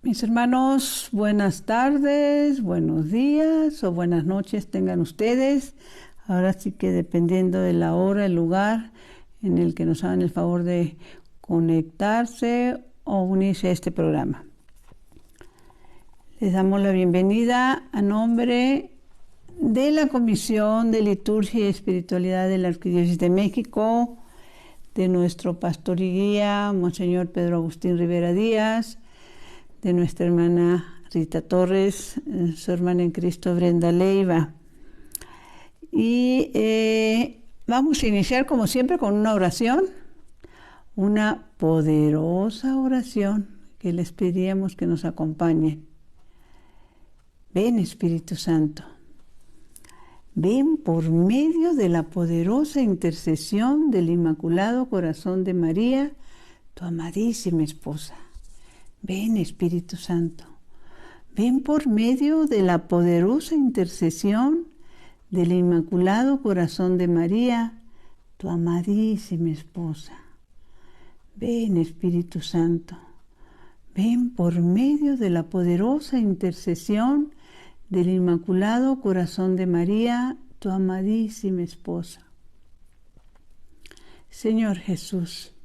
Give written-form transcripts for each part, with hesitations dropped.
Mis hermanos, buenas tardes, buenos días o buenas noches tengan ustedes. Ahora sí que dependiendo de la hora, el lugar en el que nos hagan el favor de conectarse o unirse a este programa. Les damos la bienvenida a nombre de la Comisión de Liturgia y Espiritualidad de la Arquidiócesis de México, de nuestro pastor y guía, Monseñor Pedro Agustín Rivera Díaz, de nuestra hermana Rita Torres, su hermana en Cristo Brenda Leiva. Y vamos a iniciar como siempre con una oración, una poderosa oración que les pediríamos que nos acompañen. Ven, Espíritu Santo, ven por medio de la poderosa intercesión del Inmaculado Corazón de María, tu amadísima esposa. Ven, Espíritu Santo, ven por medio de la poderosa intercesión del Inmaculado Corazón de María, tu amadísima esposa. Ven, Espíritu Santo, ven por medio de la poderosa intercesión del Inmaculado Corazón de María, tu amadísima esposa. Señor Jesús,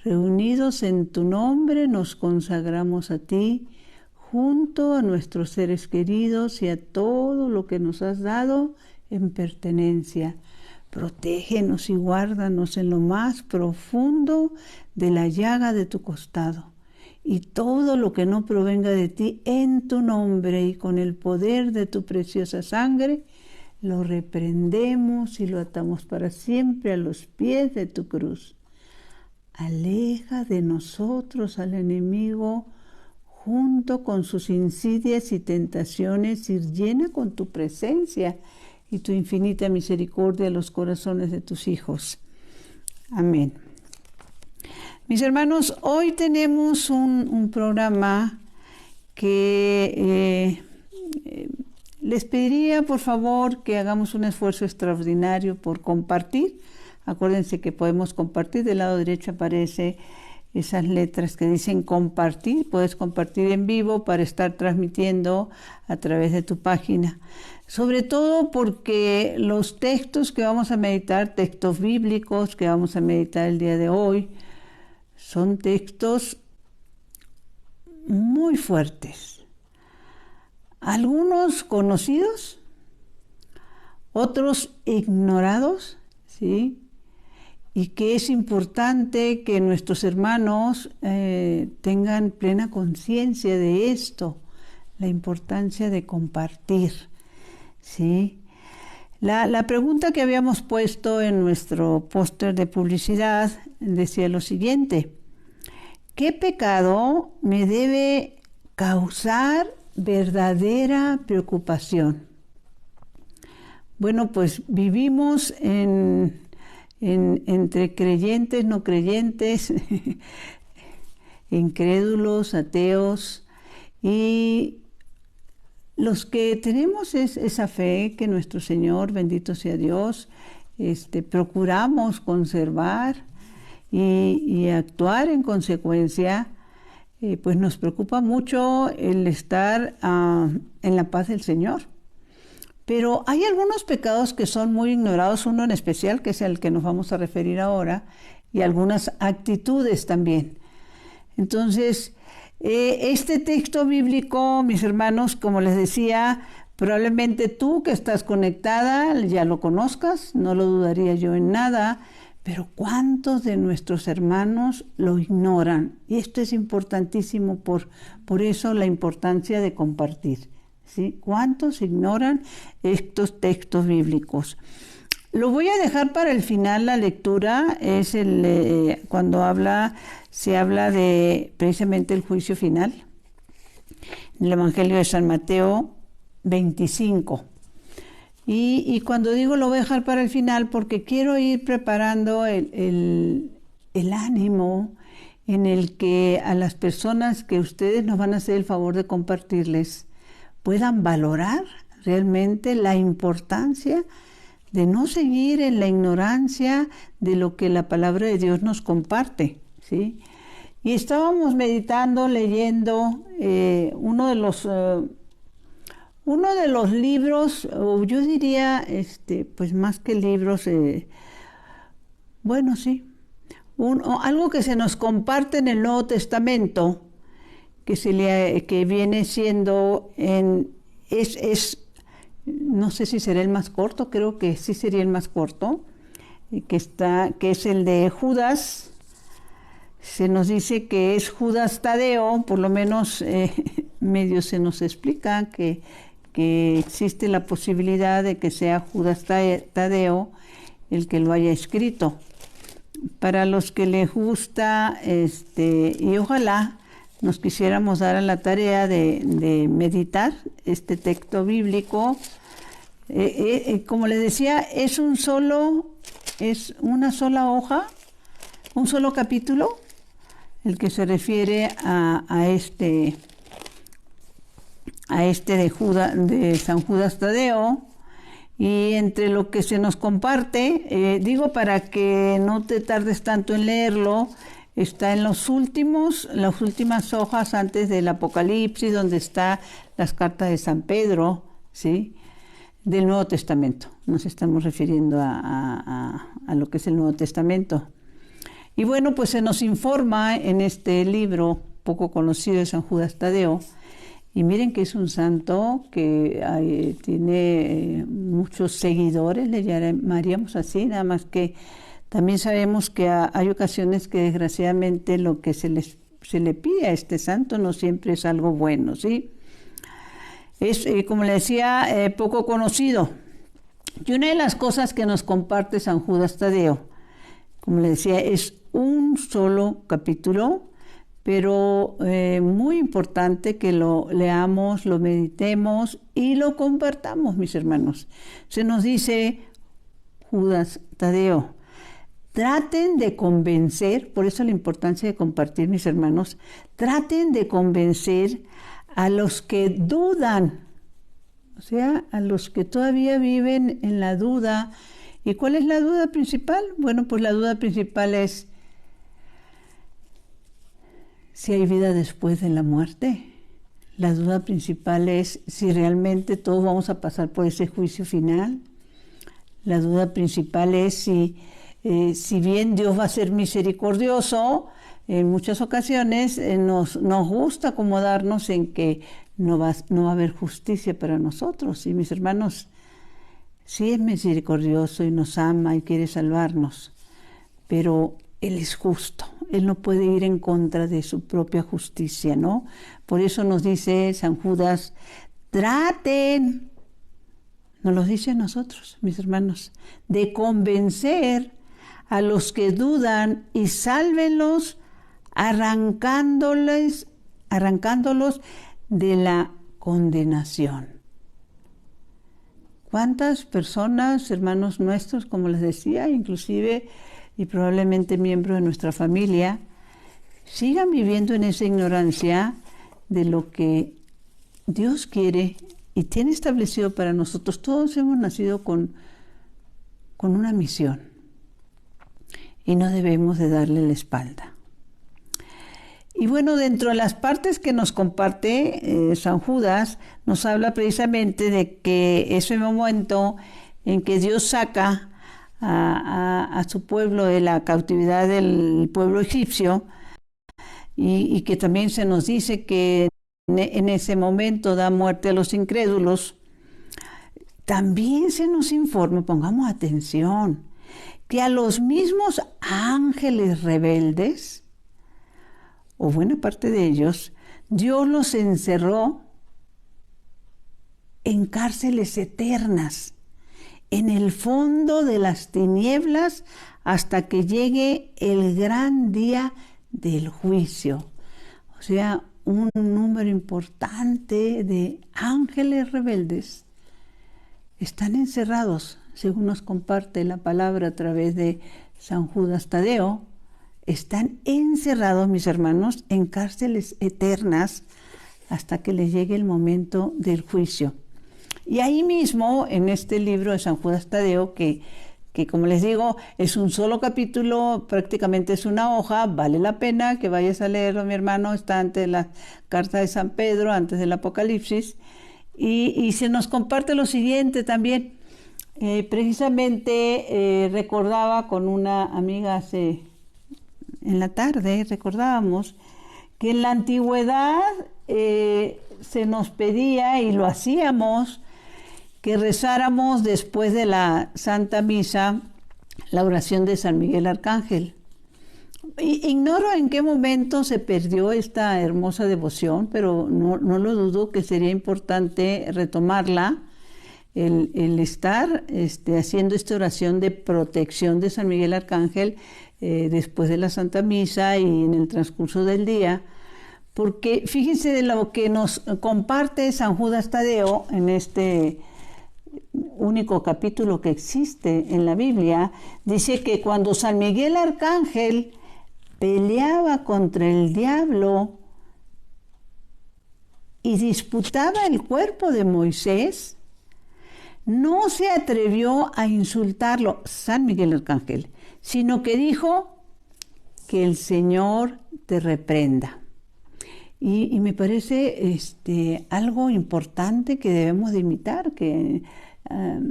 reunidos en tu nombre nos consagramos a ti, junto a nuestros seres queridos y a todo lo que nos has dado en pertenencia. Protégenos y guárdanos en lo más profundo de la llaga de tu costado. Y todo lo que no provenga de ti, en tu nombre y con el poder de tu preciosa sangre, lo reprendemos y lo atamos para siempre a los pies de tu cruz. Aleja de nosotros al enemigo junto con sus insidias y tentaciones y llena con tu presencia y tu infinita misericordia los corazones de tus hijos. Amén. Mis hermanos, hoy tenemos un programa que les pediría por favor que hagamos un esfuerzo extraordinario por compartir. Acuérdense que podemos compartir, del lado derecho aparece esas letras que dicen compartir. Puedes compartir en vivo para estar transmitiendo a través de tu página. Sobre todo porque los textos que vamos a meditar, textos bíblicos que vamos a meditar el día de hoy, son textos muy fuertes. Algunos conocidos, otros ignorados, ¿sí? Y que es importante que nuestros hermanos tengan plena conciencia de esto, la importancia de compartir, ¿sí? La pregunta que habíamos puesto en nuestro póster de publicidad decía lo siguiente: ¿qué pecado me debe causar verdadera preocupación? Bueno, pues vivimos entre creyentes, no creyentes, incrédulos, ateos, y los que tenemos esa fe que nuestro Señor, bendito sea Dios, procuramos conservar y actuar en consecuencia, pues nos preocupa mucho el estar en la paz del Señor. Pero hay algunos pecados que son muy ignorados, uno en especial, que es el que nos vamos a referir ahora, y algunas actitudes también. Entonces, este texto bíblico, mis hermanos, como les decía, probablemente tú que estás conectada ya lo conozcas, no lo dudaría yo en nada, pero ¿cuántos de nuestros hermanos lo ignoran? Y esto es importantísimo, por eso la importancia de compartir, ¿sí? ¿Cuántos ignoran estos textos bíblicos? Lo voy a dejar para el final, la lectura, es cuando se habla de precisamente el juicio final, en el Evangelio de San Mateo 25. Y cuando digo lo voy a dejar para el final, porque quiero ir preparando el ánimo en el que a las personas que ustedes nos van a hacer el favor de compartirles puedan valorar realmente la importancia de no seguir en la ignorancia de lo que la palabra de Dios nos comparte, ¿sí? Y estábamos meditando, leyendo uno de los libros, o yo diría, pues más que libros, bueno, sí, algo que se nos comparte en el Nuevo Testamento, que viene siendo no sé si será el más corto, creo que sí sería el más corto, que es el de Judas. Se nos dice que es Judas Tadeo, por lo menos medio se nos explica que existe la posibilidad de que sea Judas Tadeo el que lo haya escrito. Para los que les gusta, y ojalá nos quisiéramos dar a la tarea de meditar este texto bíblico, como les decía, es una sola hoja, un solo capítulo, el que se refiere a este de San Judas Tadeo. Y entre lo que se nos comparte, digo para que no te tardes tanto en leerlo, está en las últimas hojas antes del Apocalipsis, donde están las cartas de San Pedro, ¿sí?, del Nuevo Testamento. Nos estamos refiriendo a lo que es el Nuevo Testamento. Y bueno, pues se nos informa en este libro poco conocido de San Judas Tadeo. Y miren que es un santo que tiene muchos seguidores, le llamaríamos así, nada más que también sabemos que hay ocasiones que desgraciadamente lo que se le pide a este santo no siempre es algo bueno, ¿sí? Es, como le decía, poco conocido. Y una de las cosas que nos comparte San Judas Tadeo, como le decía, es un solo capítulo, pero muy importante que lo leamos, lo meditemos y lo compartamos, mis hermanos. Se nos dice, Judas Tadeo, traten de convencer, por eso la importancia de compartir, mis hermanos, traten de convencer a los que dudan, o sea, a los que todavía viven en la duda. ¿Y cuál es la duda principal? Bueno, pues la duda principal es si hay vida después de la muerte. La duda principal es si realmente todos vamos a pasar por ese juicio final. La duda principal es si bien Dios va a ser misericordioso, en muchas ocasiones nos gusta acomodarnos en que no va a haber justicia para nosotros. Y mis hermanos, sí es misericordioso y nos ama y quiere salvarnos, pero Él es justo. Él no puede ir en contra de su propia justicia, ¿no? Por eso nos dice San Judas, traten, nos lo dice a nosotros, mis hermanos, de convencer a los que dudan y sálvenlos arrancándolos de la condenación. ¿Cuántas personas, hermanos nuestros, como les decía, inclusive y probablemente miembros de nuestra familia, sigan viviendo en esa ignorancia de lo que Dios quiere y tiene establecido para nosotros? Todos hemos nacido con una misión y no debemos de darle la espalda. Y bueno, dentro de las partes que nos comparte San Judas, nos habla precisamente de que ese momento en que Dios saca a su pueblo de la cautividad del pueblo egipcio, y que también se nos dice que en ese momento da muerte a los incrédulos. También se nos informa, pongamos atención, que a los mismos ángeles rebeldes, o buena parte de ellos, Dios los encerró en cárceles eternas, en el fondo de las tinieblas, hasta que llegue el gran día del juicio. O sea, un número importante de ángeles rebeldes están encerrados, según nos comparte la palabra a través de San Judas Tadeo. Están encerrados, mis hermanos, en cárceles eternas hasta que les llegue el momento del juicio. Y ahí mismo, en este libro de San Judas Tadeo, que que como les digo, es un solo capítulo, prácticamente es una hoja, vale la pena que vayas a leerlo, mi hermano, está antes de la carta de San Pedro, antes del Apocalipsis, y se nos comparte lo siguiente también. Precisamente recordaba con una amiga en la tarde, recordábamos que en la antigüedad se nos pedía, y lo hacíamos, que rezáramos después de la Santa Misa la oración de San Miguel Arcángel. Ignoro en qué momento se perdió esta hermosa devoción, pero no lo dudo que sería importante retomarla, el estar haciendo esta oración de protección de San Miguel Arcángel después de la Santa Misa y en el transcurso del día, porque fíjense de lo que nos comparte San Judas Tadeo en este único capítulo que existe en la Biblia. Dice que cuando San Miguel Arcángel peleaba contra el diablo y disputaba el cuerpo de Moisés, no se atrevió a insultarlo, San Miguel Arcángel, sino que dijo: que el Señor te reprenda. Y me parece algo importante que debemos de imitar, que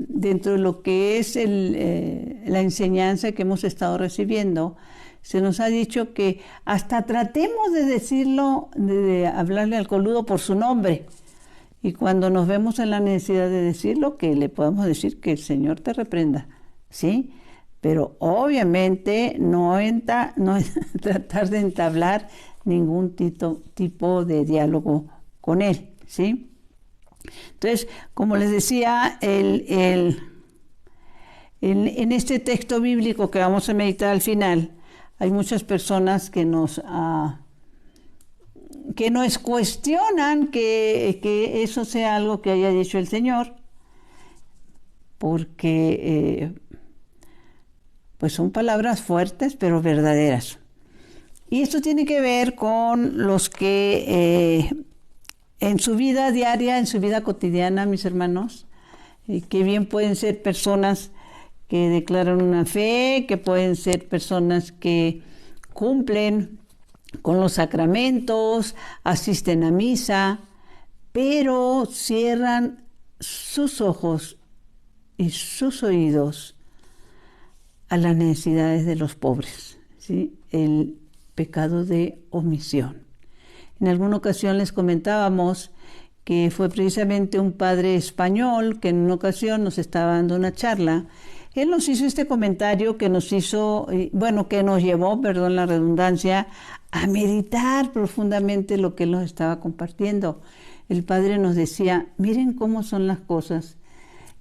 dentro de lo que es la enseñanza que hemos estado recibiendo, se nos ha dicho que hasta tratemos de decirlo, de hablarle al coludo por su nombre. Y cuando nos vemos en la necesidad de decirlo, que le podemos decir que el Señor te reprenda, ¿sí? Pero obviamente no es tratar de entablar ningún tipo de diálogo con él, ¿sí? Entonces, como les decía, en este texto bíblico que vamos a meditar al final, hay muchas personas que nos cuestionan que eso sea algo que haya dicho el Señor, porque pues son palabras fuertes pero verdaderas. Y esto tiene que ver con los que en su vida diaria, en su vida cotidiana, mis hermanos, que bien pueden ser personas que declaran una fe, que pueden ser personas que cumplen con los sacramentos, asisten a misa, pero cierran sus ojos y sus oídos a las necesidades de los pobres, ¿sí? El pecado de omisión. En alguna ocasión les comentábamos que fue precisamente un padre español que en una ocasión nos estaba dando una charla. Él nos hizo este comentario que nos llevó, perdón la redundancia, a meditar profundamente lo que él nos estaba compartiendo. El padre nos decía: miren cómo son las cosas,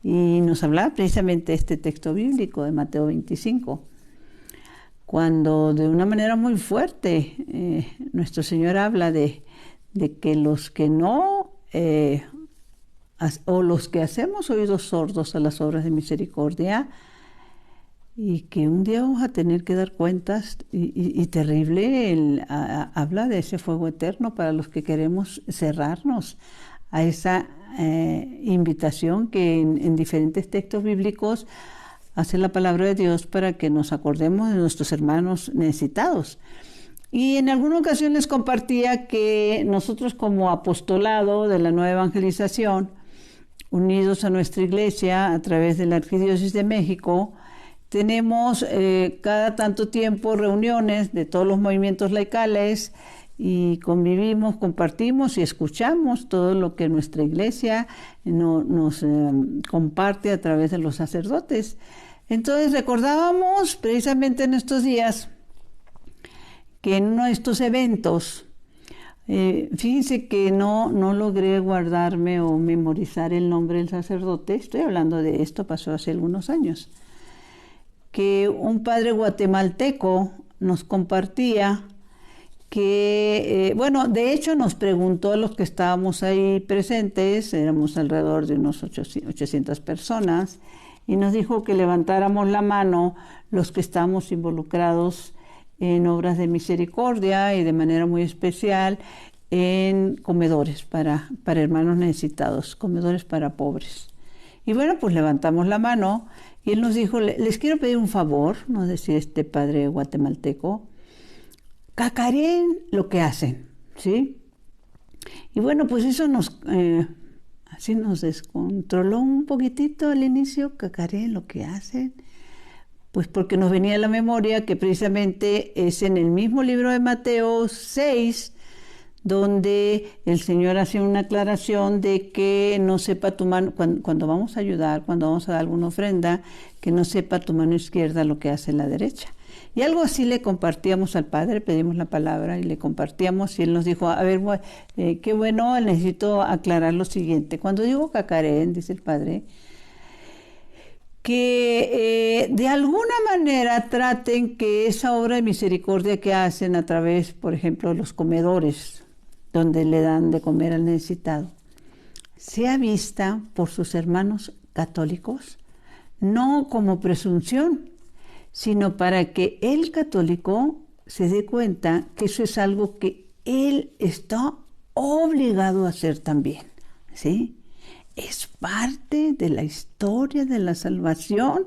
y nos hablaba precisamente de este texto bíblico de Mateo 25. Cuando de una manera muy fuerte nuestro Señor habla de que los que no, o los que hacemos oídos sordos a las obras de misericordia, y que un día vamos a tener que dar cuentas, y terrible, habla de ese fuego eterno para los que queremos cerrarnos a esa invitación que en diferentes textos bíblicos hace la palabra de Dios para que nos acordemos de nuestros hermanos necesitados. Y en alguna ocasión les compartía que nosotros, como apostolado de la Nueva Evangelización, unidos a nuestra iglesia a través de la Arquidiócesis de México, tenemos cada tanto tiempo reuniones de todos los movimientos laicales, y convivimos, compartimos y escuchamos todo lo que nuestra iglesia nos comparte a través de los sacerdotes. Entonces recordábamos precisamente en estos días que en uno de estos eventos, fíjense que no logré guardarme o memorizar el nombre del sacerdote, estoy hablando de esto, pasó hace algunos años, que un padre guatemalteco nos compartía que, de hecho nos preguntó a los que estábamos ahí presentes, éramos alrededor de unos 800 personas, y nos dijo que levantáramos la mano los que estamos involucrados en obras de misericordia y de manera muy especial en comedores para hermanos necesitados, comedores para pobres. Y bueno, pues levantamos la mano y él nos dijo, les quiero pedir un favor, nos decía este padre guatemalteco, cacareen lo que hacen, ¿sí? Y bueno, pues eso así nos descontroló un poquitito al inicio, cacareen lo que hacen, pues porque nos venía a la memoria que precisamente es en el mismo libro de Mateo 6, donde el Señor hace una aclaración de que no sepa tu mano, cuando vamos a ayudar, cuando vamos a dar alguna ofrenda, que no sepa tu mano izquierda lo que hace la derecha. Y algo así le compartíamos al Padre, pedimos la palabra y le compartíamos y él nos dijo, a ver, qué bueno, necesito aclarar lo siguiente. Cuando digo cacarén, dice el Padre, que de alguna manera traten que esa obra de misericordia que hacen a través, por ejemplo, de los comedores, donde le dan de comer al necesitado, sea vista por sus hermanos católicos, no como presunción, sino para que el católico se dé cuenta que eso es algo que él está obligado a hacer también, ¿sí? Es parte de la historia de la salvación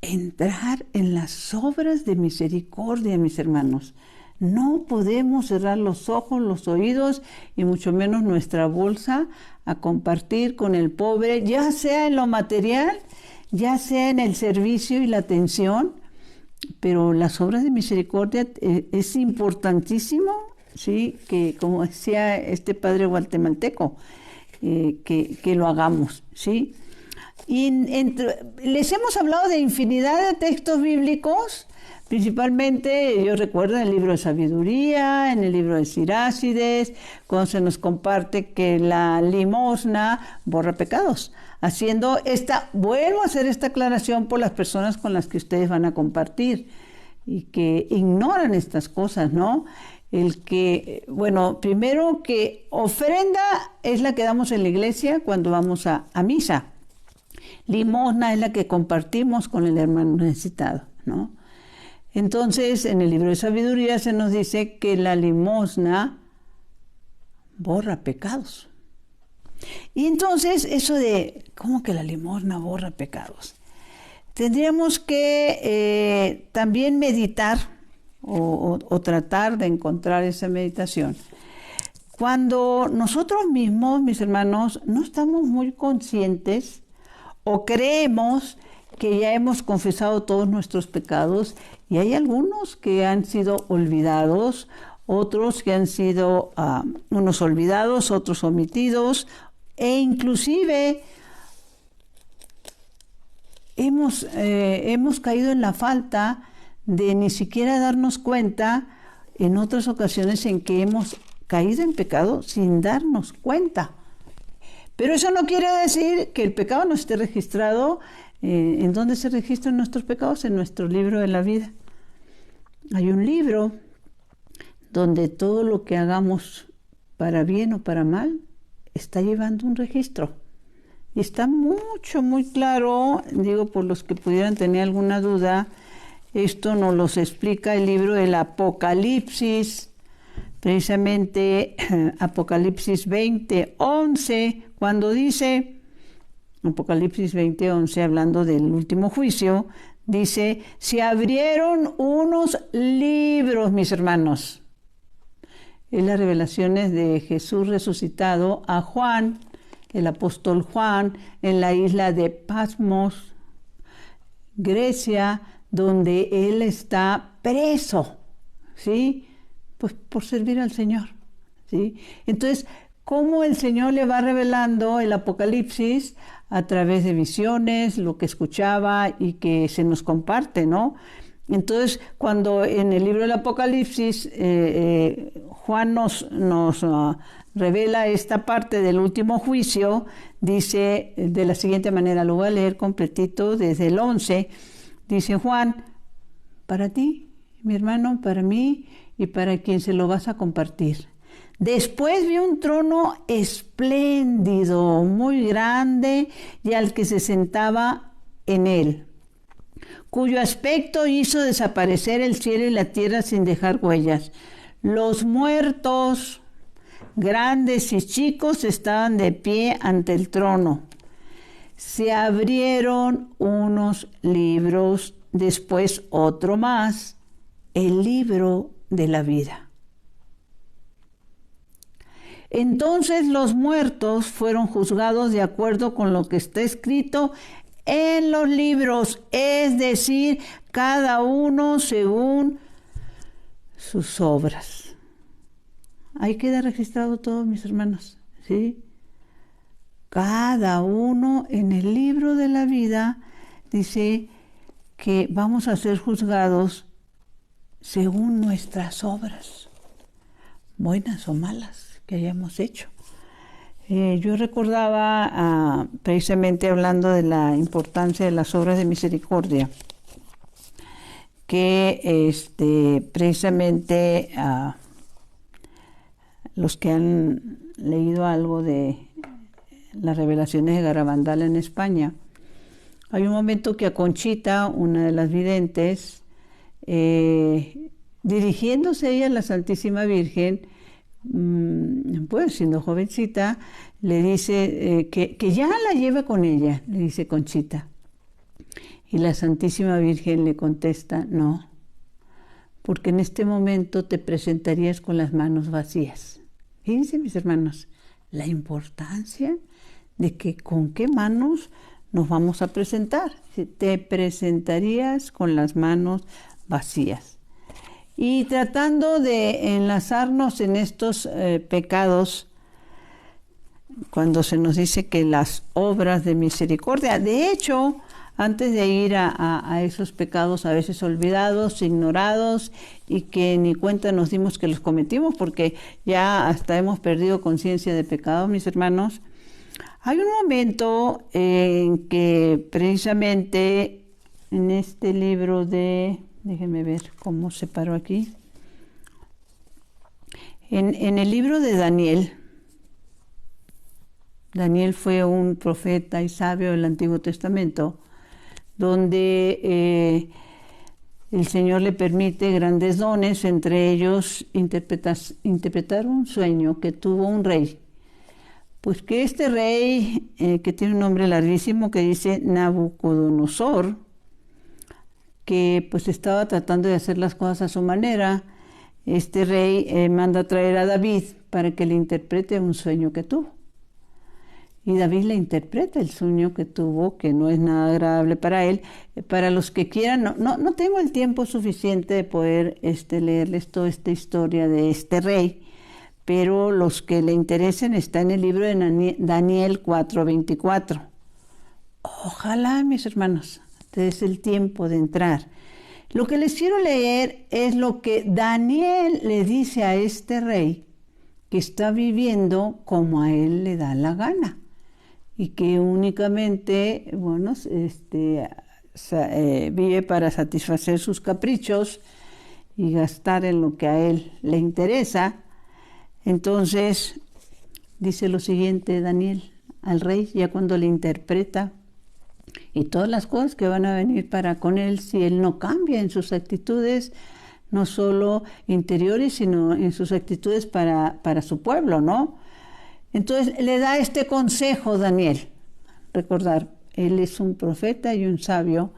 entrar en las obras de misericordia, mis hermanos. No podemos cerrar los ojos, los oídos y mucho menos nuestra bolsa a compartir con el pobre, ya sea en lo material, ya sea en el servicio y la atención, pero las obras de misericordia es importantísimo, ¿sí? Que como decía este padre guatemalteco, que lo hagamos, ¿sí? Y les hemos hablado de infinidad de textos bíblicos. Principalmente, yo recuerdo en el libro de Sabiduría, en el libro de Sirácides, cuando se nos comparte que la limosna borra pecados. Vuelvo a hacer esta aclaración por las personas con las que ustedes van a compartir y que ignoran estas cosas, ¿no? Primero que ofrenda es la que damos en la iglesia cuando vamos a misa. Limosna es la que compartimos con el hermano necesitado, ¿no? Entonces, en el libro de Sabiduría se nos dice que la limosna borra pecados. Y entonces, eso de, ¿cómo que la limosna borra pecados? Tendríamos que también meditar o tratar de encontrar esa meditación. Cuando nosotros mismos, mis hermanos, no estamos muy conscientes o creemos que ya hemos confesado todos nuestros pecados, y hay algunos que han sido olvidados, otros que han sido unos olvidados, otros omitidos, e inclusive hemos caído en la falta de ni siquiera darnos cuenta en otras ocasiones en que hemos caído en pecado sin darnos cuenta. Pero eso no quiere decir que el pecado no esté registrado. ¿En dónde se registran nuestros pecados? En nuestro libro de la vida. Hay un libro donde todo lo que hagamos para bien o para mal está llevando un registro. Y está muy claro, digo, por los que pudieran tener alguna duda, esto nos lo explica el libro del Apocalipsis, precisamente Apocalipsis 20:11, cuando dice, Apocalipsis 20:11, hablando del último juicio, dice, se abrieron unos libros, mis hermanos. Es las revelaciones de Jesús resucitado a Juan, el apóstol Juan, en la isla de Patmos, Grecia, donde él está preso, ¿sí? Pues por servir al Señor, ¿sí? Entonces, ¿cómo el Señor le va revelando el Apocalipsis? A través de visiones, lo que escuchaba y que se nos comparte, ¿no? Entonces, cuando en el libro del Apocalipsis Juan nos revela esta parte del último juicio, dice de la siguiente manera, lo voy a leer completito desde el 11, dice Juan, para ti, mi hermano, para mí y para quien se lo vas a compartir. Después vi un trono espléndido, muy grande, y al que se sentaba en él, cuyo aspecto hizo desaparecer el cielo y la tierra sin dejar huellas. Los muertos, grandes y chicos, estaban de pie ante el trono. se abrieron unos libros, después otro más, el libro de la vida. Entonces los muertos fueron juzgados de acuerdo con lo que está escrito en los libros, es decir, cada uno según sus obras. Ahí queda registrado todo, mis hermanos, ¿sí? Cada uno en el libro de la vida dice que vamos a ser juzgados según nuestras obras, buenas o malas, que hayamos hecho. Yo recordaba, precisamente hablando de la importancia de las obras de misericordia, que precisamente los que han leído algo de las revelaciones de Garabandal en España, hay un momento que a Conchita, una de las videntes, dirigiéndose ella a la Santísima Virgen, pues siendo jovencita, le dice que ya la lleva con ella, le dice Conchita. Y la Santísima Virgen le contesta, no, porque en este momento te presentarías con las manos vacías. Fíjense, mis hermanos, la importancia de que con qué manos nos vamos a presentar. Te presentarías con las manos vacías. Y tratando de enlazarnos en estos pecados, cuando se nos dice que las obras de misericordia, de hecho, antes de ir a esos pecados a veces olvidados, ignorados y que ni cuenta nos dimos que los cometimos porque ya hasta hemos perdido conciencia de pecado, mis hermanos, hay un momento en que precisamente en este libro de, déjenme ver cómo se paró aquí, en el libro de Daniel, Daniel fue un profeta y sabio del Antiguo Testamento, donde el Señor le permite grandes dones, entre ellos interpretar un sueño que tuvo un rey. Pues que este rey, que tiene un nombre larguísimo que dice Nabucodonosor, que pues estaba tratando de hacer las cosas a su manera, este rey manda a traer a David para que le interprete un sueño que tuvo. Y David le interpreta el sueño que tuvo, que no es nada agradable para él. Para los que quieran, no tengo el tiempo suficiente de poder leerles toda esta historia de este rey, pero los que le interesen está en el libro de Daniel 4:24. Ojalá, mis hermanos, te des el tiempo de entrar. Lo que les quiero leer es lo que Daniel le dice a este rey, que está viviendo como a él le da la gana. Y que únicamente, bueno, vive para satisfacer sus caprichos y gastar en lo que a él le interesa. Entonces, dice lo siguiente Daniel al rey, ya cuando le interpreta, y todas las cosas que van a venir para con él si él no cambia en sus actitudes, no solo interiores, sino en sus actitudes para su pueblo, ¿no? Entonces le da este consejo Daniel. Recordar, él es un profeta y un sabio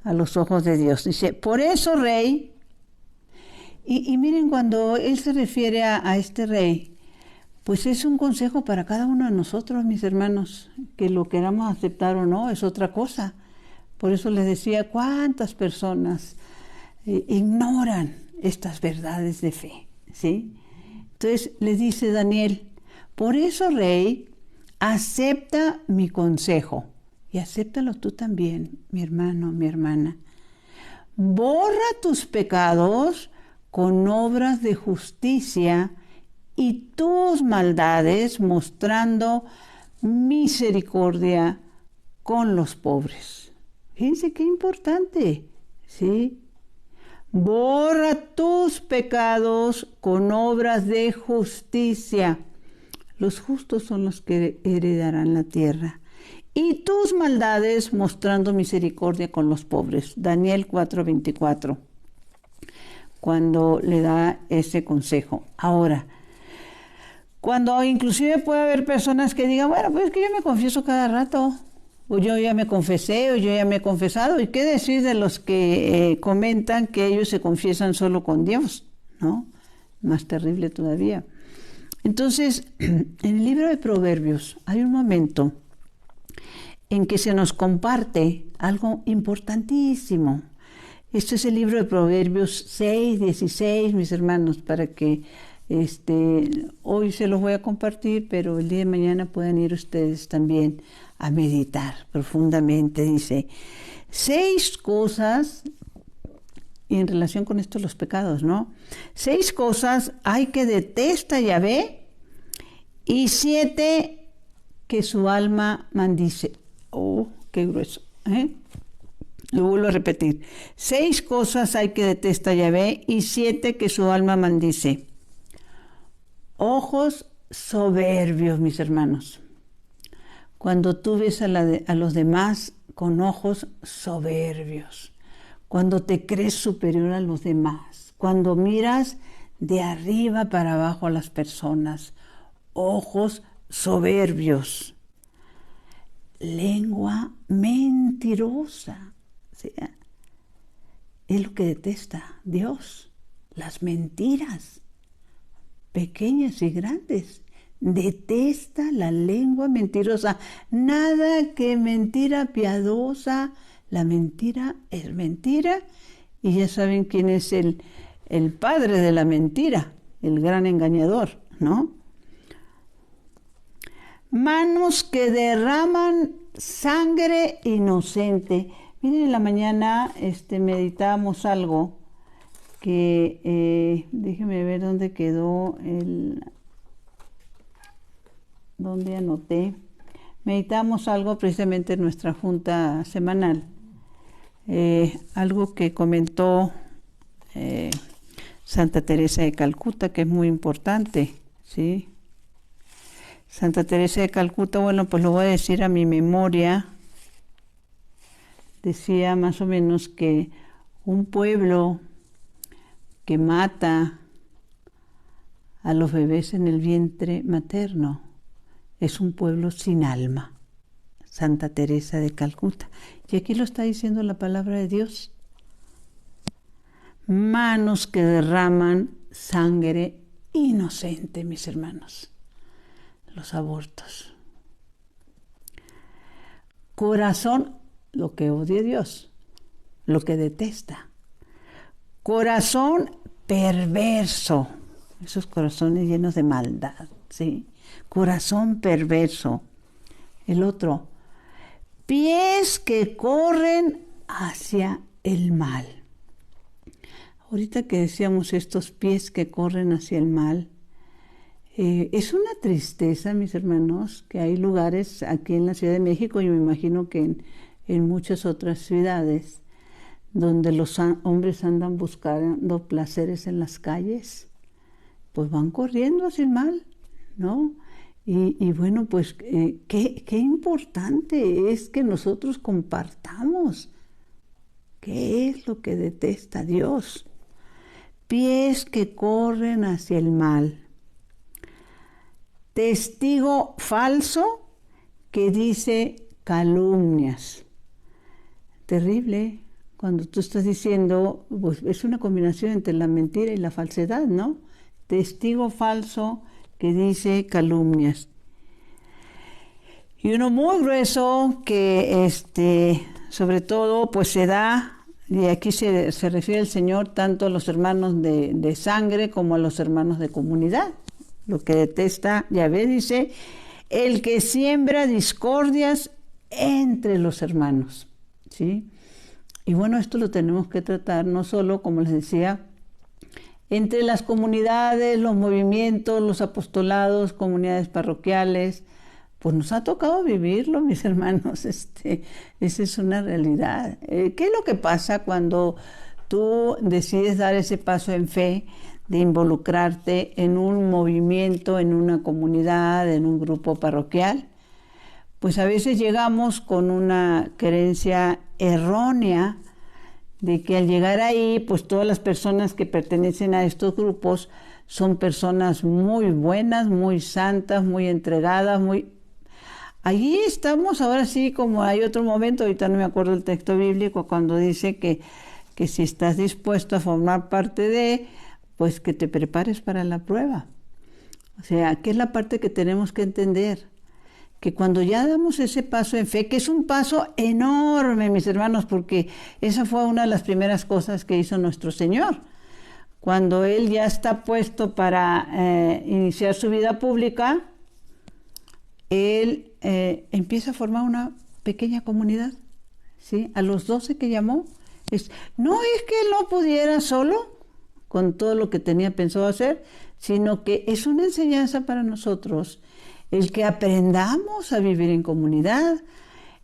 a los ojos de Dios. Dice, por eso, rey, y miren, cuando él se refiere a este rey, pues es un consejo para cada uno de nosotros, mis hermanos, que lo queramos aceptar o no es otra cosa. Por eso les decía, cuántas personas ignoran estas verdades de fe, ¿sí? Entonces les dice Daniel, por eso, rey, acepta mi consejo y acéptalo tú también, mi hermano, mi hermana. Borra tus pecados con obras de justicia y tus maldades mostrando misericordia con los pobres. Fíjense qué importante, ¿sí? Borra tus pecados con obras de justicia. Los justos son los que heredarán la tierra. Y tus maldades mostrando misericordia con los pobres. Daniel 4:24. Cuando le da ese consejo. Ahora, cuando inclusive puede haber personas que digan, bueno, pues es que yo me confieso cada rato. o yo ya me confesé, o yo ya me he confesado. ¿Y qué decir de los que comentan que ellos se confiesan solo con Dios? ¿No? Más terrible todavía. Entonces, en el libro de Proverbios hay un momento en que se nos comparte algo importantísimo. Este es el libro de Proverbios 6, 16, mis hermanos, para que hoy se los voy a compartir, pero el día de mañana pueden ir ustedes también a meditar profundamente. Dice, 6 cosas, y en relación con esto los pecados, ¿no? 6 cosas hay que detesta Yahvé y 7 que su alma maldice. Oh, qué grueso, ¿eh? Lo vuelvo a repetir. 6 cosas hay que detesta Yahvé y 7 que su alma maldice. Ojos soberbios, mis hermanos. Cuando tú ves a los demás con ojos soberbios, cuando te crees superior a los demás, cuando miras de arriba para abajo a las personas, ojos soberbios. Lengua mentirosa, ¿sí? Es lo que detesta Dios, las mentiras, pequeñas y grandes. Detesta la lengua mentirosa. Nada que mentira piadosa. La mentira es mentira. Y ya saben quién es el padre de la mentira, el gran engañador, ¿no? Manos que derraman sangre inocente. Miren, en la mañana meditábamos algo que, déjenme ver dónde quedó dónde anoté. Meditamos algo precisamente en nuestra junta semanal. Algo que comentó Santa Teresa de Calcuta, que es muy importante, ¿sí? Santa Teresa de Calcuta, bueno, pues lo voy a decir a mi memoria. Decía más o menos que un pueblo que mata a los bebés en el vientre materno es un pueblo sin alma. Santa Teresa de Calcuta. Y aquí lo está diciendo la palabra de Dios. Manos que derraman sangre inocente, mis hermanos. Los abortos. Corazón, lo que odia Dios, lo que detesta. Corazón perverso, esos corazones llenos de maldad, ¿sí? Corazón perverso. El otro, pies que corren hacia el mal. Ahorita que decíamos estos pies que corren hacia el mal, es una tristeza, mis hermanos, que hay lugares aquí en la Ciudad de México, y me imagino que en muchas otras ciudades, donde los hombres andan buscando placeres en las calles, pues van corriendo hacia el mal, ¿no? Y bueno, pues qué importante es que nosotros compartamos qué es lo que detesta Dios. Pies que corren hacia el mal. Testigo falso que dice calumnias. Terrible, cuando tú estás diciendo, pues es una combinación entre la mentira y la falsedad, ¿no? Testigo falso que dice calumnias. Y uno muy grueso que, sobre todo, pues se da, y aquí se refiere el Señor tanto a los hermanos de sangre como a los hermanos de comunidad. Lo que detesta, Yahvé dice, el que siembra discordias entre los hermanos, ¿sí? Y bueno, esto lo tenemos que tratar no solo, como les decía, entre las comunidades, los movimientos, los apostolados, comunidades parroquiales. Pues nos ha tocado vivirlo, mis hermanos. Esa es una realidad. ¿Qué es lo que pasa cuando tú decides dar ese paso en fe de involucrarte en un movimiento, en una comunidad, en un grupo parroquial? Pues a veces llegamos con una creencia errónea de que al llegar ahí, pues todas las personas que pertenecen a estos grupos son personas muy buenas, muy santas, muy entregadas, allí estamos, ahora sí, como hay otro momento, ahorita no me acuerdo el texto bíblico, cuando dice que si estás dispuesto a formar parte de, pues que te prepares para la prueba. O sea, ¿qué es la parte que tenemos que entender? Que cuando ya damos ese paso en fe, que es un paso enorme, mis hermanos, porque esa fue una de las primeras cosas que hizo nuestro Señor. Cuando Él ya está puesto para iniciar su vida pública, Él empieza a formar una pequeña comunidad, ¿sí? A los 12 que llamó. No es que Él no pudiera solo, con todo lo que tenía pensado hacer, sino que es una enseñanza para nosotros, el que aprendamos a vivir en comunidad,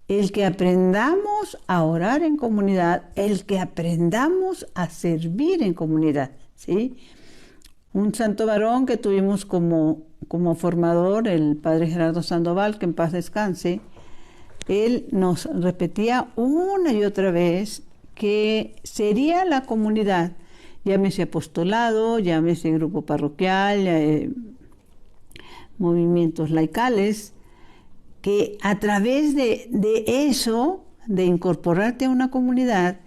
el que aprendamos a orar en comunidad, el que aprendamos a servir en comunidad, ¿sí? Un santo varón que tuvimos como formador, el padre Gerardo Sandoval, que en paz descanse, él nos repetía una y otra vez que sería la comunidad, llámese apostolado, llámese grupo parroquial, movimientos laicales, que a través de eso, de incorporarte a una comunidad,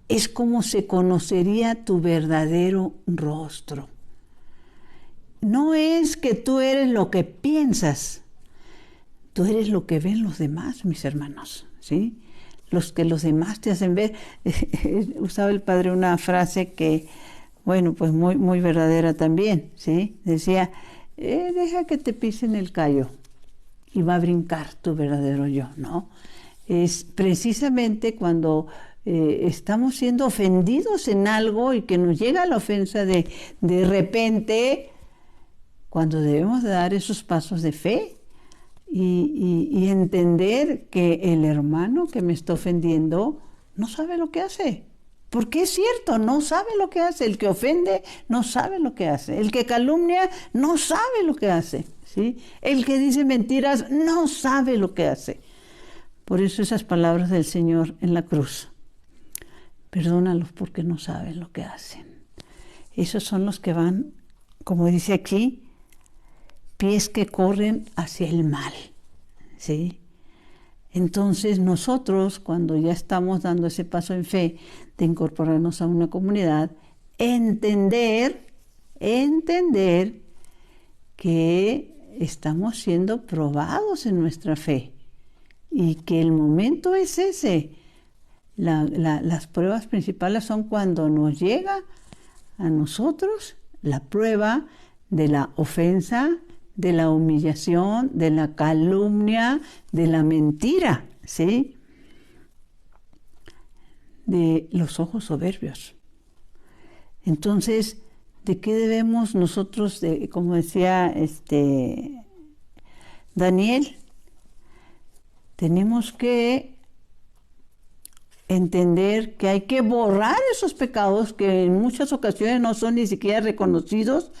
es como se conocería tu verdadero rostro. No es que tú eres lo que piensas, tú eres lo que ven los demás, mis hermanos, ¿sí? Los que los demás te hacen ver. Usaba el padre una frase que, bueno, pues muy, muy verdadera también, ¿sí? Decía, deja que te pisen el callo y va a brincar tu verdadero yo, ¿no? Es precisamente cuando estamos siendo ofendidos en algo y que nos llega la ofensa de repente, cuando debemos de dar esos pasos de fe y entender que el hermano que me está ofendiendo no sabe lo que hace. Porque es cierto, no sabe lo que hace. El que ofende no sabe lo que hace. El que calumnia no sabe lo que hace, ¿sí? El que dice mentiras no sabe lo que hace. Por eso esas palabras del Señor en la cruz. Perdónalos porque no saben lo que hacen. Esos son los que van, como dice aquí, pies que corren hacia el mal, ¿sí? Entonces nosotros, cuando ya estamos dando ese paso en fe de incorporarnos a una comunidad, entender que estamos siendo probados en nuestra fe y que el momento es ese. Las pruebas principales son cuando nos llega a nosotros la prueba de la ofensa, de la humillación, de la calumnia, de la mentira, ¿sí? De los ojos soberbios. Entonces, ¿de qué debemos nosotros, como decía Daniel? Tenemos que entender que hay que borrar esos pecados que en muchas ocasiones no son ni siquiera reconocidos,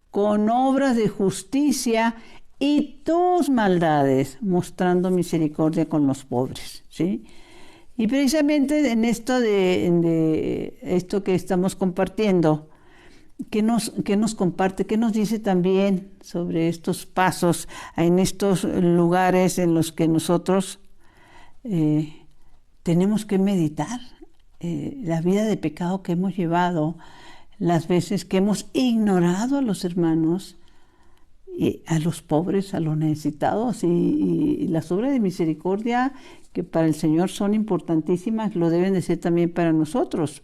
con obras de justicia y tus maldades, mostrando misericordia con los pobres, ¿sí? Y precisamente en esto de esto que estamos compartiendo, ¿qué nos comparte? ¿Qué nos dice también sobre estos pasos en estos lugares en los que nosotros tenemos que meditar la vida de pecado que hemos llevado, las veces que hemos ignorado a los hermanos, y a los pobres, a los necesitados, y las obras de misericordia que para el Señor son importantísimas, lo deben de ser también para nosotros.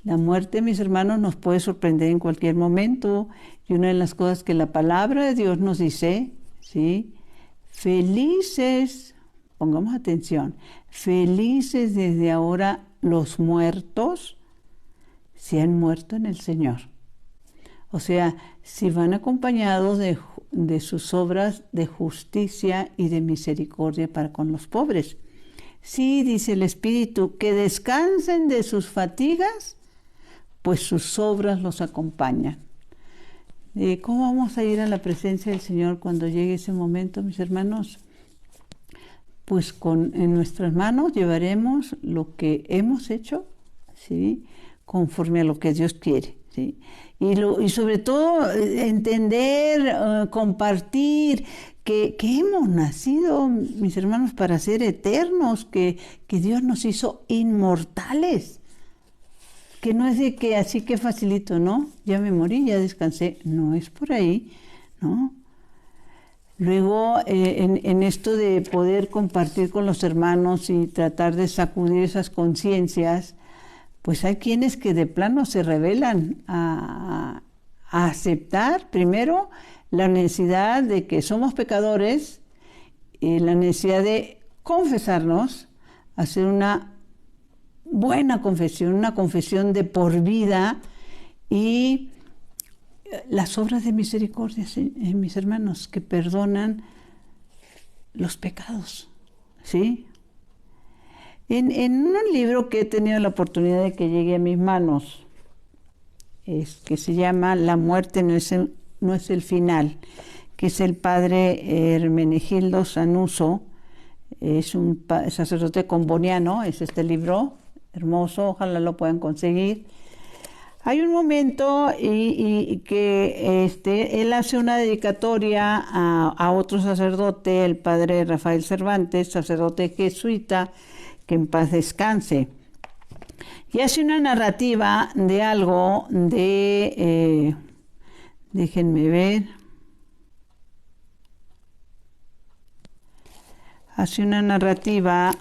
La muerte, mis hermanos, nos puede sorprender en cualquier momento, y una de las cosas que la palabra de Dios nos dice, ¿sí? Felices, pongamos atención, felices desde ahora los muertos, si han muerto en el Señor. O sea, si van acompañados de sus obras de justicia y de misericordia para con los pobres. Sí, dice el Espíritu, que descansen de sus fatigas, pues sus obras los acompañan. ¿Cómo vamos a ir a la presencia del Señor cuando llegue ese momento, mis hermanos? Pues en nuestras manos llevaremos lo que hemos hecho, ¿sí? Conforme a lo que Dios quiere, ¿sí? Y sobre todo entender, compartir que hemos nacido, mis hermanos, para ser eternos, que Dios nos hizo inmortales, que no es de que así que facilito, ¿no? Ya me morí, ya descansé, no es por ahí, ¿no? Luego, en esto de poder compartir con los hermanos y tratar de sacudir esas conciencias, pues hay quienes que de plano se rebelan a aceptar primero la necesidad de que somos pecadores y la necesidad de confesarnos, hacer una buena confesión, una confesión de por vida y las obras de misericordia, mis hermanos, que perdonan los pecados, ¿sí? En un libro que he tenido la oportunidad de que llegue a mis manos, que se llama La muerte no es el final, que es el padre Hermenegildo Sanuso, es un sacerdote comboniano, es este libro hermoso, ojalá lo puedan conseguir. Hay un momento y que él hace una dedicatoria a otro sacerdote, el padre Rafael Cervantes, sacerdote jesuita, que en paz descanse. Y hace una narrativa de algo de, déjenme ver, hace una narrativa,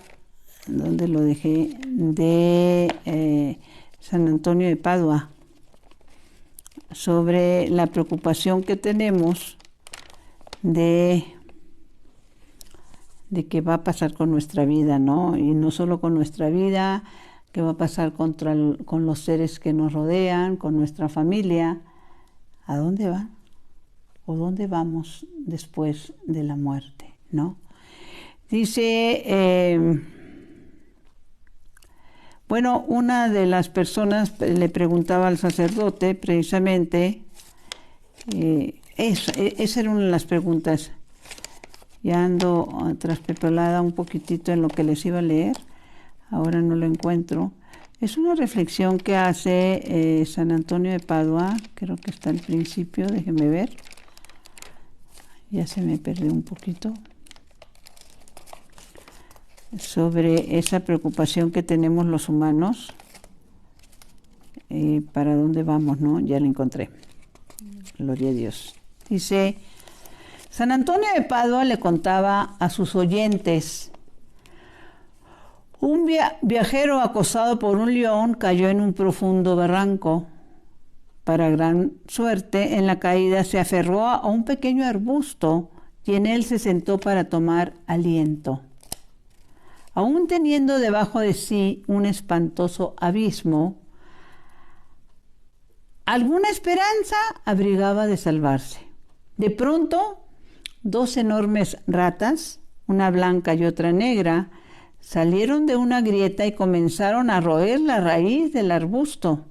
¿dónde lo dejé? De San Antonio de Padua, sobre la preocupación que tenemos de qué va a pasar con nuestra vida, ¿no? Y no solo con nuestra vida, qué va a pasar con los seres que nos rodean, con nuestra familia. ¿A dónde van? ¿O dónde vamos después de la muerte, no? Dice, bueno, una de las personas le preguntaba al sacerdote, precisamente, esa era una de las preguntas. Ya ando traspepelada un poquitito en lo que les iba a leer, ahora no lo encuentro. Es una reflexión que hace San Antonio de Padua, creo que está al principio, déjenme ver. Ya se me perdió un poquito. Sobre esa preocupación que tenemos los humanos, para dónde vamos, ¿no? Ya la encontré. Gloria a Dios. Dice, San Antonio de Padua le contaba a sus oyentes, un viajero acosado por un león cayó en un profundo barranco. Para gran suerte, en la caída se aferró a un pequeño arbusto y en él se sentó para tomar aliento. Aún teniendo debajo de sí un espantoso abismo, alguna esperanza abrigaba de salvarse. De pronto, dos enormes ratas, una blanca y otra negra, salieron de una grieta y comenzaron a roer la raíz del arbusto.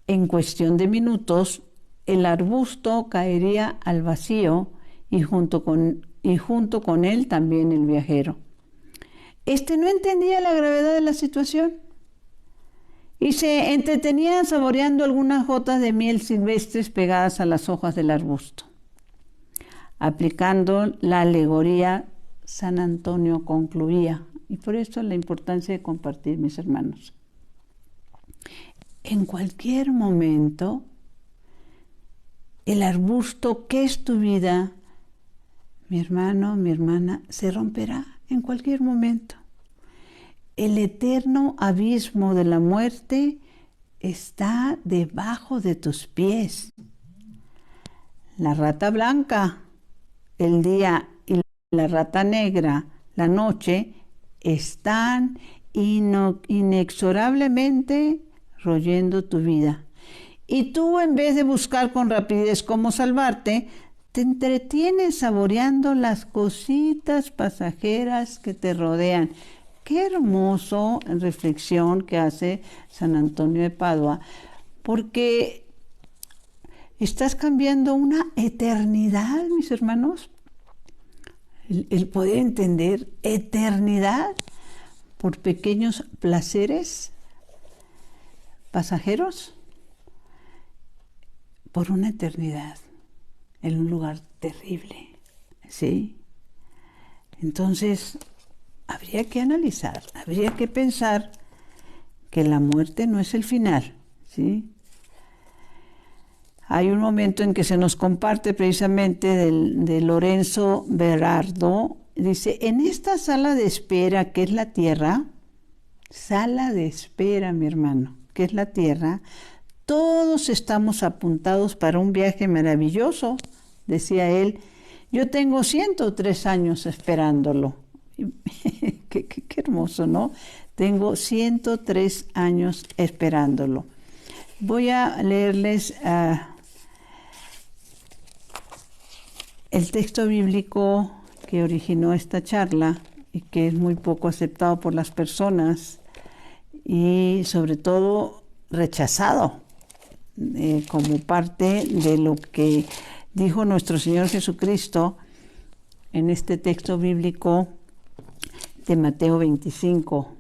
En cuestión de minutos, el arbusto caería al vacío y junto con él también el viajero. No entendía la gravedad de la situación y se entretenía saboreando algunas gotas de miel silvestres pegadas a las hojas del arbusto. Aplicando la alegoría, San Antonio concluía, y por eso la importancia de compartir, mis hermanos. En cualquier momento, el arbusto que es tu vida, mi hermano, mi hermana, se romperá en cualquier momento. El eterno abismo de la muerte está debajo de tus pies. La rata blanca, el día, y la rata negra, la noche, están inexorablemente royendo tu vida. Y tú, en vez de buscar con rapidez cómo salvarte, te entretienes saboreando las cositas pasajeras que te rodean. Qué hermoso reflexión que hace San Antonio de Padua, porque estás cambiando una eternidad, mis hermanos. El poder entender eternidad por pequeños placeres pasajeros. por una eternidad, en un lugar terrible, ¿sí? Entonces, habría que analizar, habría que pensar que la muerte no es el final, ¿sí? Hay un momento en que se nos comparte precisamente de Lorenzo Berardo, dice, en esta sala de espera que es la tierra, sala de espera, mi hermano, que es la tierra, todos estamos apuntados para un viaje maravilloso, decía él. Yo tengo 103 años esperándolo. qué hermoso, ¿no? Tengo 103 años esperándolo. Voy a leerles el texto bíblico que originó esta charla y que es muy poco aceptado por las personas y sobre todo rechazado como parte de lo que dijo nuestro Señor Jesucristo en este texto bíblico de Mateo 25.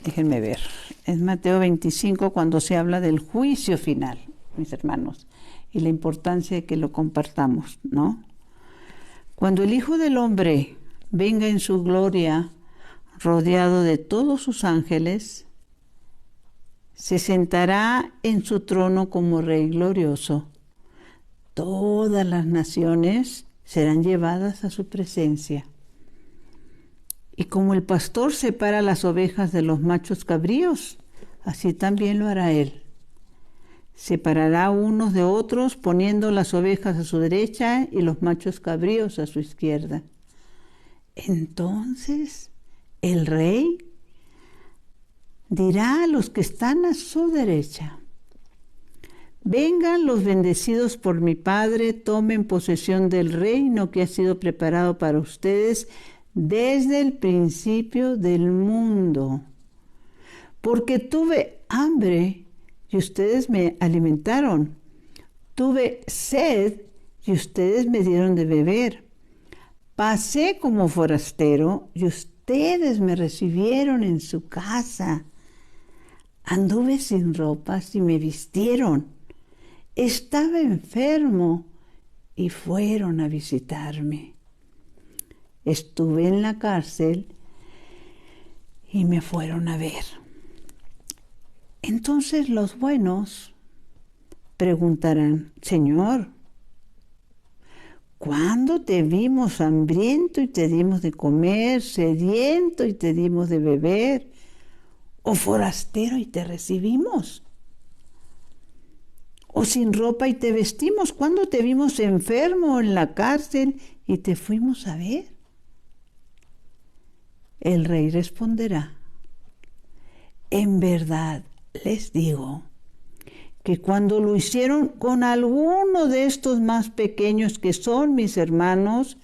Déjenme ver, es Mateo 25 cuando se habla del juicio final, mis hermanos, y la importancia de que lo compartamos, ¿no? Cuando el Hijo del Hombre venga en su gloria, rodeado de todos sus ángeles, se sentará en su trono como Rey glorioso. Todas las naciones serán llevadas a su presencia. Y como el pastor separa las ovejas de los machos cabríos, así también lo hará él. Separará unos de otros, poniendo las ovejas a su derecha y los machos cabríos a su izquierda. Entonces el Rey dirá a los que están a su derecha: vengan los bendecidos por mi Padre, tomen posesión del reino que ha sido preparado para ustedes desde el principio del mundo. Porque tuve hambre y ustedes me alimentaron. Tuve sed y ustedes me dieron de beber. Pasé como forastero y ustedes me recibieron en su casa. Anduve sin ropas y me vistieron. Estaba enfermo y fueron a visitarme. Estuve en la cárcel y me fueron a ver. Entonces los buenos preguntarán: Señor, ¿cuándo te vimos hambriento y te dimos de comer, sediento y te dimos de beber, o forastero y te recibimos? ¿O sin ropa y te vestimos? ¿Cuándo te vimos enfermo en la cárcel y te fuimos a ver? El Rey responderá: en verdad les digo que cuando lo hicieron con alguno de estos más pequeños que son mis hermanos,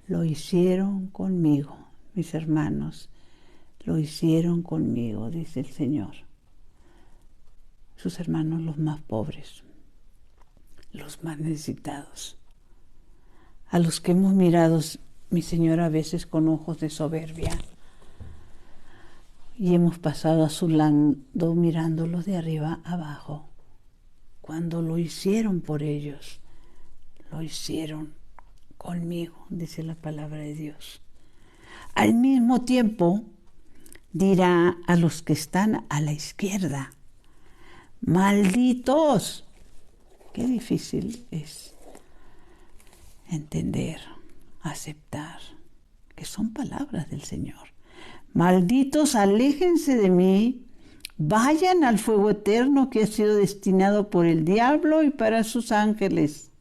lo hicieron conmigo. Mis hermanos lo hicieron conmigo, dice el Señor. Sus hermanos los más pobres, los más necesitados, a los que hemos mirado, mi Señor, a veces con ojos de soberbia, y hemos pasado a su lado mirándolos de arriba abajo. Cuando lo hicieron por ellos, lo hicieron conmigo, dice la palabra de Dios. Al mismo tiempo, dirá a los que están a la izquierda: malditos. Qué difícil es entender, aceptar, que son palabras del Señor. Malditos, aléjense de mí, vayan al fuego eterno que ha sido destinado por el diablo y para sus ángeles,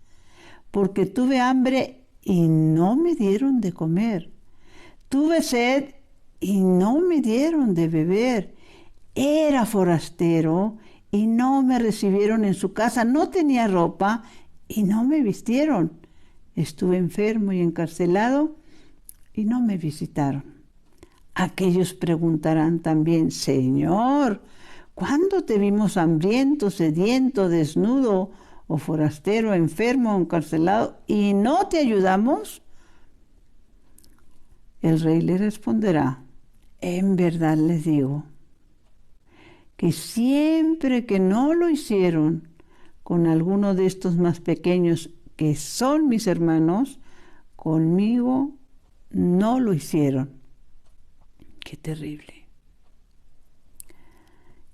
porque tuve hambre y no me dieron de comer, tuve sed y no me dieron de beber, era forastero y no me recibieron en su casa, no tenía ropa y no me vistieron, estuve enfermo y encarcelado y no me visitaron. Aquellos preguntarán también: Señor, ¿cuándo te vimos hambriento, sediento, desnudo, o forastero, enfermo, encarcelado, y no te ayudamos? El Rey le responderá: en verdad les digo que siempre que no lo hicieron con alguno de estos más pequeños, que son mis hermanos, conmigo no lo hicieron. Qué terrible.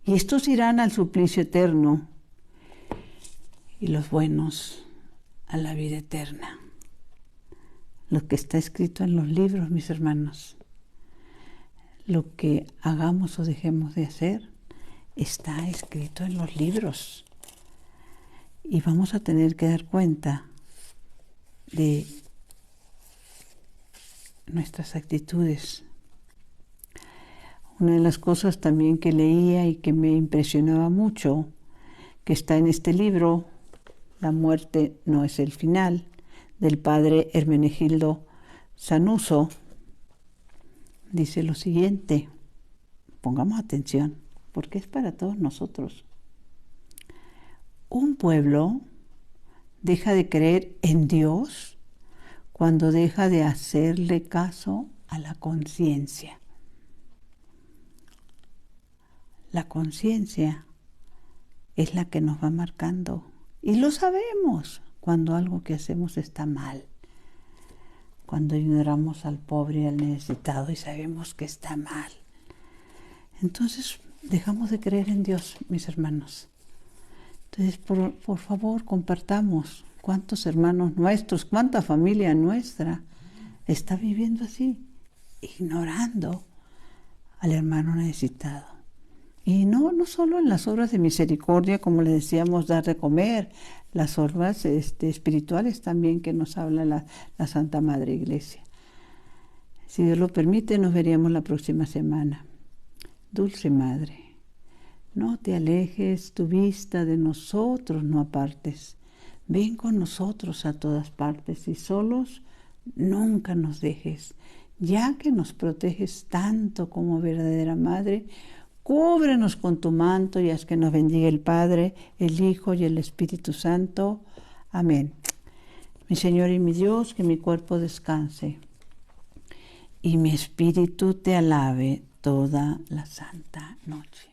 Y estos irán al suplicio eterno y los buenos a la vida eterna. Lo que está escrito en los libros, mis hermanos, lo que hagamos o dejemos de hacer, está escrito en los libros. Y vamos a tener que dar cuenta de nuestras actitudes. Una de las cosas también que leía y que me impresionaba mucho, que está en este libro, La muerte no es el final, del padre Hermenegildo Sanuso, dice lo siguiente, pongamos atención, porque es para todos nosotros. Un pueblo deja de creer en Dios cuando deja de hacerle caso a la conciencia. La conciencia es la que nos va marcando y lo sabemos cuando algo que hacemos está mal, cuando ignoramos al pobre y al necesitado y sabemos que está mal. Entonces dejamos de creer en Dios, mis hermanos. Entonces, por favor, compartamos cuántos hermanos nuestros, cuánta familia nuestra está viviendo así, ignorando al hermano necesitado. Y no solo en las obras de misericordia, como le decíamos, dar de comer, las obras espirituales también que nos habla la Santa Madre Iglesia. Si Dios lo permite, nos veríamos la próxima semana. Dulce Madre, no te alejes tu vista de nosotros, no apartes. Ven con nosotros a todas partes y solos nunca nos dejes. Ya que nos proteges tanto como verdadera Madre, cúbrenos con tu manto y haz que nos bendiga el Padre, el Hijo y el Espíritu Santo. Amén. Mi Señor y mi Dios, que mi cuerpo descanse y mi espíritu te alabe toda la santa noche.